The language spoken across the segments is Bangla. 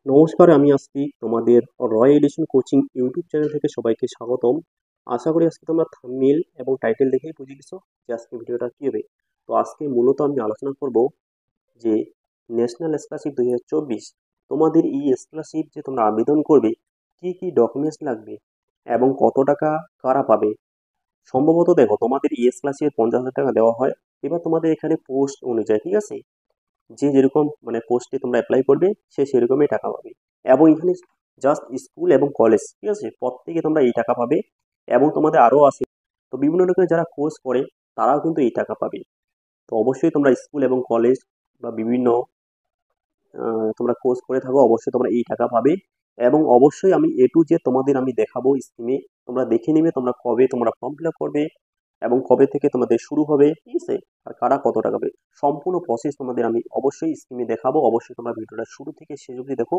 নমস্কার, আমি আস্তিক। তোমাদের রয় এডিশন কোচিং ইউটিউব চ্যানেল থেকে সবাইকে স্বাগতম। আশা করি আজকে তোমরা থাম্বনেল এবং টাইটেল দেখেই বুঝে গেছো যে আজকে ভিডিওটা কি হবে। তো আজকে মূলত আমি আলোচনা করব যে ন্যাশনাল স্কলারশিপ 2024 তোমাদের এই স্কলারশিপ যে তোমরা আবেদন করবে, কি কি ডকুমেন্টস লাগবে এবং কত টাকা কারা পাবে। সম্ভবত দেখো, তোমাদের এই স্কলারশিপে 50,000 টাকা দেওয়া হয়। এবার তোমাদের এখানে পোস্ট অনুযায়ী, ঠিক আছে, যে যেরকম মানে পোস্টে তোমরা অ্যাপ্লাই করবে সে সেরকমই টাকা পাবে। এবং এখানে জাস্ট স্কুল এবং কলেজ, ঠিক আছে, প্রত্যেকে তোমরা এই টাকা পাবে। এবং তোমাদের আরও আছে, তো বিভিন্ন রকমের যারা কোর্স করে তারাও কিন্তু এই টাকা পাবে। তো অবশ্যই তোমরা স্কুল এবং কলেজ বা বিভিন্ন তোমরা কোর্স করে থাকো, অবশ্যই তোমরা এই টাকা পাবে। এবং অবশ্যই আমি A to Z তোমাদের আমি দেখাবো স্কিমে। তোমরা দেখে নেবে তোমরা কবে তোমরা ফর্ম ফিল আপ করবে এবং কবে থেকে তোমাদের শুরু হবে, ঠিক আছে, আর কারা কত টাকা পাবে। সম্পূর্ণ প্রসেস তোমাদের আমি অবশ্যই স্কিমে দেখাবো। অবশ্যই তোমরা ভিডিওটা শুরু থেকে শেষ অবধি দেখো,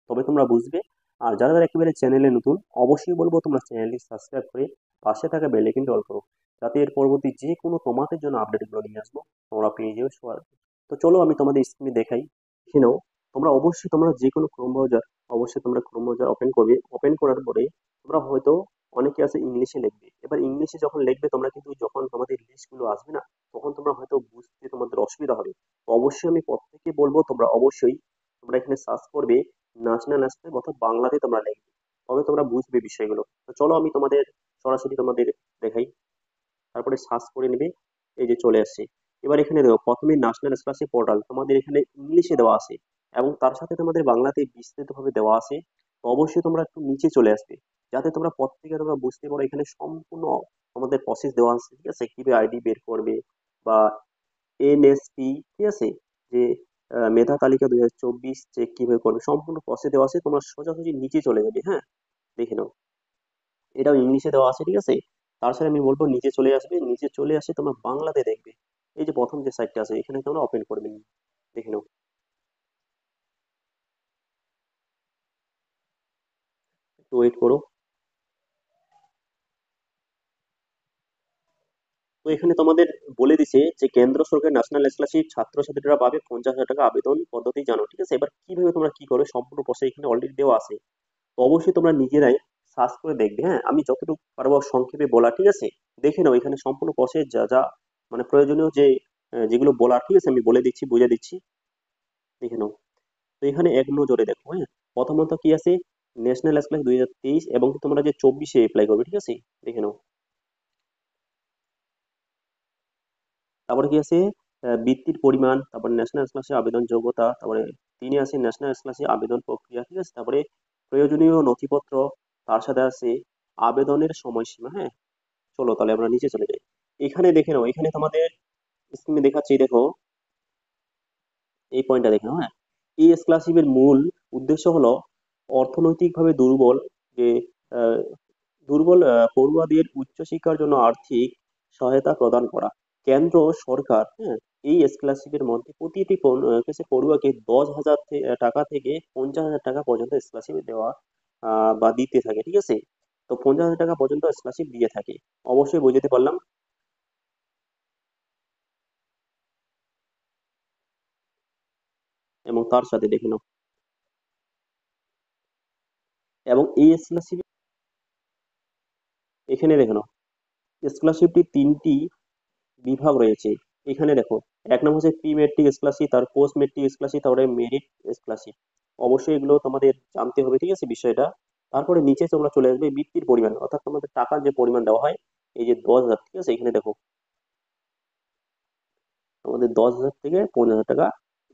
তবে তোমরা বুঝবে। আর যারা যারা একেবারে চ্যানেলে নতুন, অবশ্যই বলবো তোমরা চ্যানেলটি সাবস্ক্রাইব করে পাশে থাকা বেল আইকনটি অল করো, যাতে এর পরবর্তী যে কোনো তোমাদের জন্য আপডেটগুলো নিয়ে আসবো তোমরা পেয়ে যাবে সবার আগে। তো চলো আমি তোমাদের স্ক্রিনে দেখাই। দেখে নাও। তোমরা অবশ্যই তোমরা যে কোনো ক্রোম ব্রাউজার, অবশ্যই তোমরা ক্রোম ব্রাউজার ওপেন করবে। ওপেন করার পরে তোমরা হয়তো অনেকে আছে ইংলিশে লিখবে। এবার ইংলিশে যখন লিখবে তোমরা কিন্তু যখন তোমাদের লিস্টগুলো আসবে না, তখন তোমরা হয়তো বুঝতে তোমাদের অসুবিধা হবে। তো অবশ্যই আমি প্রত্যেককে বলবো তোমরা অবশ্যই তোমরা এখানে সার্চ করবে ন্যাশনাল অর্থাৎ বাংলাতে তোমরা লিখবে, তবে তোমরা বুঝবে বিষয়গুলো। তো চলো আমি তোমাদের সরাসরি তোমাদের দেখাই। তারপরে সার্চ করে নেবে, এই যে চলে আসছে। এবার এখানে দেখো, প্রথমে ন্যাশনাল স্কলারশিপ পোর্টাল তোমাদের এখানে ইংলিশে দেওয়া আছে এবং তার সাথে তোমাদের বাংলাতে বিস্তারিতভাবে দেওয়া আছে। তো অবশ্যই তোমরা একটু নিচে চলে আসবে, যাতে তোমরা প্রত্যেকে তোমরা বুঝতে পারো। এখানে সম্পূর্ণ আমাদের প্রসেস দেওয়া আছে, ঠিক আছে, কিভাবে আইডি বের করবে বা এনএসপি, ঠিক আছে, যে মেধা তালিকা 2024 চেক কিভাবে করবে, সম্পূর্ণ প্রসেস দেওয়া আছে। তোমরা সোজাসুজি নিচে চলে যাবে। হ্যাঁ, দেখে নাও, এটাও ইংলিশে দেওয়া আছে, ঠিক আছে। তার সাথে আমি বলবো নিচে চলে আসবে। নিচে চলে আসে তোমরা বাংলাতে দেখবে। এই যে প্রথম যে সাইটটা আছে এখানে তোমরা ওপেন করবে, দেখে নাও। একটু ওয়েট করো। তো এখানে তোমাদের বলে দিছে যে কেন্দ্র সরকার ন্যাশনাল স্কলারশিপ ছাত্রছাত্রীরা পাবে 50,000 টাকা। আবেদন পদ্ধতি জানো, ঠিক আছে। এবার কিভাবে তোমরা কি করবে সম্পূর্ণ প্রসেস এখানে অলরেডি দেওয়া আছে। তো অবশ্যই তোমরা নিজেরাই সার্চ করে দেখবে। হ্যাঁ, আমি যতটুকু পারবো সংক্ষেপে বলা, ঠিক আছে। দেখে নাও এখানে সম্পূর্ণ প্রসেস যা যা মানে প্রয়োজনীয় যে যেগুলো বলা, ঠিক আছে, আমি বলে দিচ্ছি, বুঝে দিচ্ছি, দেখে নাও। তো এখানে এক নজরে দেখো। হ্যাঁ, প্রথমত কি আছে, ন্যাশনাল স্কলার 2023 এবং তোমরা যে 24-এ অ্যাপ্লাই করবে, ঠিক আছে, দেখে নাও। তারপরে কি আছে, বৃত্তির পরিমাণ, তারপরে ন্যাশনাল স্কলারশিপ আবেদন যোগ্যতা, তারপরে তিনি আছে ন্যাশনাল স্কলারশিপ আবেদন প্রক্রিয়া, ঠিক আছে, তারপরে প্রয়োজনীয় নথিপত্র, তার সাথে আছে আবেদনের সময়সীমা। হ্যাঁ, চলো তাহলে আমরা নিচে চলে যাই। এখানে দেখে নাও, এখানে তোমাদের স্ক্রিনে দেখাচ্ছি, দেখো এই পয়েন্টটা দেখে নাও। হ্যাঁ, এই স্কলারশিপের মূল উদ্দেশ্য হলো অর্থনৈতিকভাবে দুর্বল যে আহ, দুর্বল পড়ুয়াদের উচ্চশিক্ষার জন্য আর্থিক সহায়তা প্রদান করা। কেন্দ্র সরকার, হ্যাঁ, এই স্কলারশিপের মধ্যে প্রতিটি পড়ুয়াকে 10,000 টাকা থেকে 50,000 টাকা পর্যন্ত স্কলারশিপ দেওয়া বা দিতে থাকে, ঠিক আছে। তো 50,000 টাকা পর্যন্ত স্কলারশিপ দিয়ে থাকে। অবশ্যই বুঝতে পারলাম। এবং তার সাথে দেখে নাও, এবং এই স্কলারশিপ এখানে দেখে নাও, স্কলারশিপটি তিনটি বিভাগ রয়েছে। এখানে দেখো, এক নম্বর হচ্ছে প্রি মেট্রিক স্কলারশিপ, তার পোস্ট মেট্রিক স্কলারশিপ, তারপরে মেরিট স্কলারশিপ। অবশ্যই এগুলো তোমাদের জানতে হবে, ঠিক আছে, বিষয়টা। তারপরে নিচে তোমরা চলে আসবে বৃত্তির পরিমাণ, অর্থাৎ তোমাদের টাকার যে পরিমাণ দেওয়া হয়, এই যে 10,000, ঠিক আছে, এখানে দেখো তোমাদের 10,000 থেকে 50,000 টাকা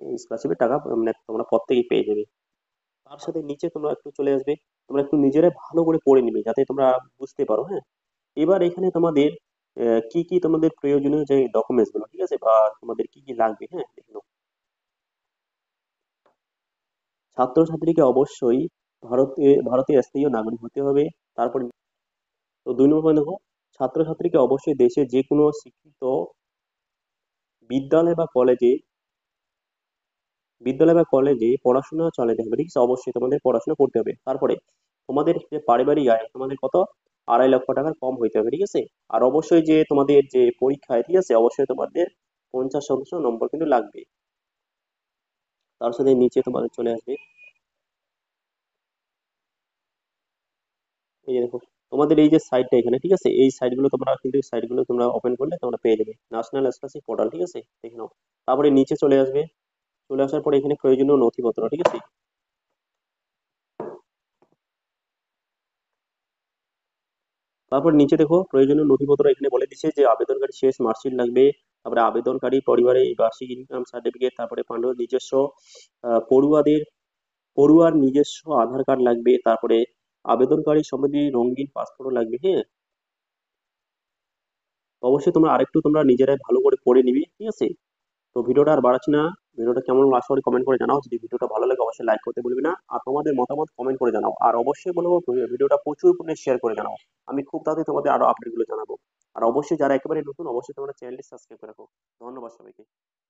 এই স্কলারশিপের টাকা মানে তোমরা প্রত্যেকেই পেয়ে যাবে। তার সাথে নিচে তোমরা একটু চলে আসবে, তোমরা একটু নিজেরাই ভালো করে পড়ে নিবে যাতে তোমরা বুঝতে পারো। হ্যাঁ, এবার এখানে তোমাদের কি কি তোমাদের প্রয়োজনীয় যে ডকুমেন্টস গুলো, ঠিক আছে, বা তোমাদের কি কি লাগবে। হ্যাঁ, দেখে নাও। ছাত্রছাত্রীকে অবশ্যই ভারতীয় স্থায়ী নাগরিক হতে হবে। তারপর তো 2 নম্বর দেখো, ছাত্রছাত্রীকে অবশ্যই দেশে যে কোনো শিক্ষিত বিদ্যালয় বা কলেজে পড়াশোনা চালাতে হবে, ঠিক আছে। অবশ্যই তোমাদের পড়াশোনা করতে হবে। তারপরে তোমাদের যে পারিবারিক আয় তোমাদের কত, 2.5 লক্ষ টাকার কম হইতে হবে, ঠিক আছে। আর অবশ্যই যে তোমাদের যে পরীক্ষায়, ঠিক আছে, অবশ্যই তোমাদের 50% নম্বর কিন্তু লাগবে। তার সাথে নিচে তোমাদের চলে আসবে এই যে দেখো, তোমাদের এই যে সাইটটা এখানে, ঠিক আছে, এই সাইটগুলো তোমরা কিন্তু সাইটগুলো তোমরা ওপেন করলে তোমরা পেয়ে যাবে ন্যাশনাল স্কলারশিপ পোর্টাল, ঠিক আছে, দেখে নাও। তারপরে নিচে চলে আসবে, চলে আসার পরে এখানে প্রয়োজনীয় নথিপত্র, ঠিক আছে। তারপর নিচে দেখো প্রয়োজনীয় নথিপত্র এখানে বলে দিচ্ছে যে আবেদনকারী শেষ মার্কশিট লাগবে, তারপরে আবেদনকারী পরিবারের এই বার্ষিক ইনকাম সার্টিফিকেট, তারপরে পাণ্ডুর নিজস্ব পড়ুয়াদের পড়ুয়ার নিজস্ব আধার কার্ড লাগবে, তারপরে আবেদনকারী সম্বন্ধে রঙিন পাসপোর্টও লাগবে, হ্যাঁ। তো অবশ্যই তোমরা আরেকটু তোমরা নিজেরাই ভালো করে পড়ে নিবি, ঠিক আছে। তো ভিডিওটা আর বাড়াচ্ছি না, ভিডিওটা কেমন লাগলো আশা করি কমেন্ট করে জানাও। যদি ভিডিওটা ভালো লাগে অবশ্যই লাইক করতে ভুলবে না, আর তোমাদের মতামত কমেন্ট করে জানাও। আর অবশ্যই বলবো ভিডিওটা প্রচুর পরিমাণে শেয়ার করে জানাও। আমি খুব তাড়াতাড়ি তোমাদের আরো আপডেট গুলো জানাবো। আর অবশ্যই যারা একেবারে নতুন অবশ্যই তোমরা চ্যানেলটি সাবস্ক্রাইব করে রাখো। ধন্যবাদ সবাইকে।